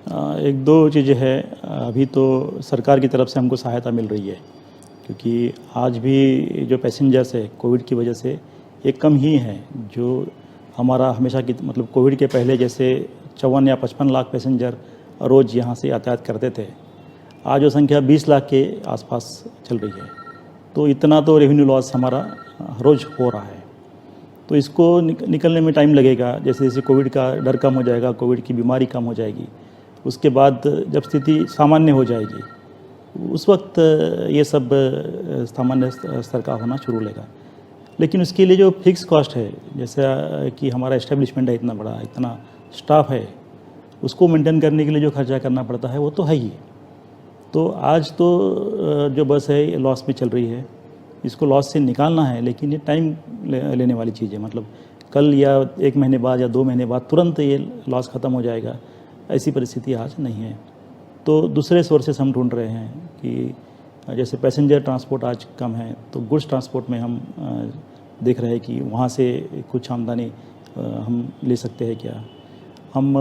एक दो चीज़ें हैं। अभी तो सरकार की तरफ से हमको सहायता मिल रही है, क्योंकि आज भी जो पैसेंजर्स है कोविड की वजह से ये कम ही हैं। जो हमारा हमेशा की मतलब कोविड के पहले जैसे 54 या 55 लाख पैसेंजर रोज़ यहाँ से यातायात करते थे, आज वो संख्या 20 लाख के आसपास चल रही है। तो इतना तो रेवेन्यू लॉस हमारा रोज़ हो रहा है। तो इसको निकलने में टाइम लगेगा। जैसे जैसे कोविड का डर कम हो जाएगा, कोविड की बीमारी कम हो जाएगी, उसके बाद जब स्थिति सामान्य हो जाएगी, उस वक्त ये सब सामान्य स्तर का होना शुरू होगा। लेकिन उसके लिए जो फिक्स कॉस्ट है, जैसा कि हमारा एस्टेब्लिशमेंट है इतना बड़ा, इतना स्टाफ है, उसको मेंटेन करने के लिए जो खर्चा करना पड़ता है वो तो है ही। तो आज तो जो बस है ये लॉस में चल रही है, इसको लॉस से निकालना है, लेकिन ये टाइम लेने वाली चीज़ है। मतलब कल या 1 महीने बाद या 2 महीने बाद तुरंत ये लॉस ख़त्म हो जाएगा, ऐसी परिस्थिति आज नहीं है। तो दूसरे सोर्सेस हम ढूंढ रहे हैं कि जैसे पैसेंजर ट्रांसपोर्ट आज कम है, तो गुड्स ट्रांसपोर्ट में हम देख रहे हैं कि वहाँ से कुछ आमदनी हम ले सकते हैं क्या। हम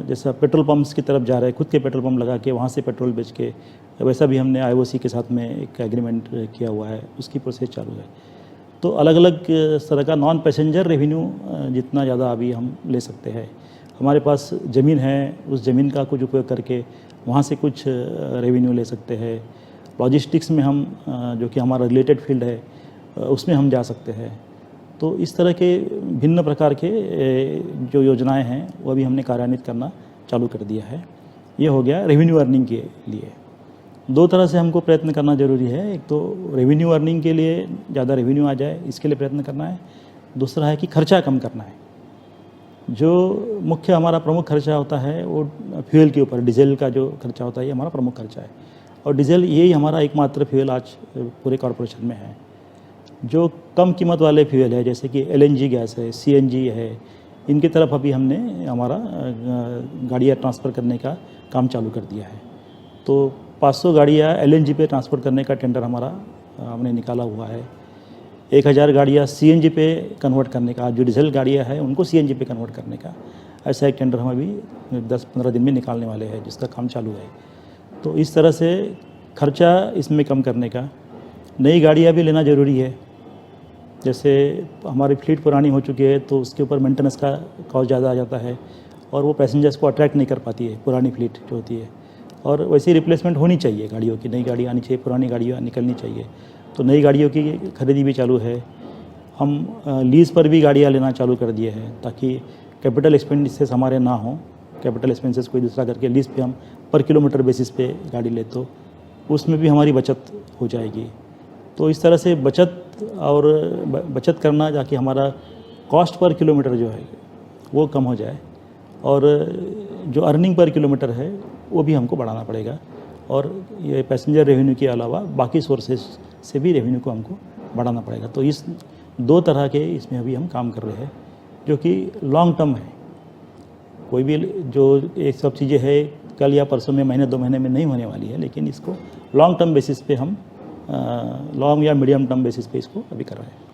जैसा पेट्रोल पंप्स की तरफ जा रहे हैं, खुद के पेट्रोल पंप लगा के वहाँ से पेट्रोल बेच के, वैसा भी हमने IOC के साथ में एक एग्रीमेंट किया हुआ है, उसकी प्रोसेस चालू है। तो अलग अलग तरह का नॉन पैसेंजर रेवेन्यू जितना ज़्यादा अभी हम ले सकते हैं। हमारे पास ज़मीन है, उस ज़मीन का कुछ उपयोग करके वहाँ से कुछ रेवेन्यू ले सकते हैं। लॉजिस्टिक्स में हम जो कि हमारा रिलेटेड फील्ड है, उसमें हम जा सकते हैं। तो इस तरह के भिन्न प्रकार के जो योजनाएं हैं वो अभी हमने कार्यान्वित करना चालू कर दिया है। ये हो गया रेवेन्यू अर्निंग के लिए। दो तरह से हमको प्रयत्न करना ज़रूरी है। एक तो रेवेन्यू अर्निंग के लिए ज़्यादा रेवेन्यू आ जाए, इसके लिए प्रयत्न करना है। दूसरा है कि खर्चा कम करना है। जो मुख्य हमारा प्रमुख खर्चा होता है वो फ्यूल के ऊपर, डीजल का जो खर्चा होता है ये हमारा प्रमुख खर्चा है। और डीजल यही हमारा एकमात्र फ्यूल आज पूरे कॉरपोरेशन में है। जो कम कीमत वाले फ्यूल है, जैसे कि LNG गैस है, CNG है, इनकी तरफ अभी हमने हमारा गाड़ियाँ ट्रांसफ़र करने का काम चालू कर दिया है। तो 500 गाड़ियाँ LNG पे ट्रांसफ़र करने का टेंडर हमारा हमने निकाला हुआ है। 1000 गाड़ियाँ CNG पे कन्वर्ट करने का, जो डीजल गाड़ियाँ हैं उनको CNG पे कन्वर्ट करने का, ऐसा एक टेंडर हम अभी 10-15 दिन में निकालने वाले हैं, जिसका काम चालू है। तो इस तरह से खर्चा इसमें कम करने का, नई गाड़ियाँ भी लेना ज़रूरी है। जैसे हमारी फ्लीट पुरानी हो चुकी है तो उसके ऊपर मेंटेनेंस का कॉस्ट ज़्यादा आ जाता है और वो पैसेंजर्स को अट्रैक्ट नहीं कर पाती है, पुरानी फ्लीट जो होती है। और वैसी रिप्लेसमेंट होनी चाहिए गाड़ियों की, नई गाड़ी आनी चाहिए, पुरानी गाड़ियाँ निकलनी चाहिए। तो नई गाड़ियों की खरीदी भी चालू है। हम लीज़ पर भी गाड़ियाँ लेना चालू कर दिए हैं, ताकि कैपिटल एक्सपेंडिचर्स हमारे ना हों। कैपिटल एक्सपेंसेस कोई दूसरा करके लीज़ पे हम पर किलोमीटर बेसिस पे गाड़ी ले, तो उसमें भी हमारी बचत हो जाएगी। तो इस तरह से बचत करना, ताकि हमारा कॉस्ट पर किलोमीटर जो है वो कम हो जाए, और जो अर्निंग पर किलोमीटर है वो भी हमको बढ़ाना पड़ेगा। और ये पैसेंजर रेवेन्यू के अलावा बाकी सोर्सेज से भी रेवेन्यू को हमको बढ़ाना पड़ेगा। तो इस दो तरह के इसमें अभी हम काम कर रहे हैं, जो कि लॉन्ग टर्म है। कोई भी जो एक सब चीज़ें है कल या परसों में, महीने 2 महीने में नहीं होने वाली है, लेकिन इसको लॉन्ग टर्म बेसिस पे हम लॉन्ग या मीडियम टर्म बेसिस पे इसको अभी कर रहे हैं।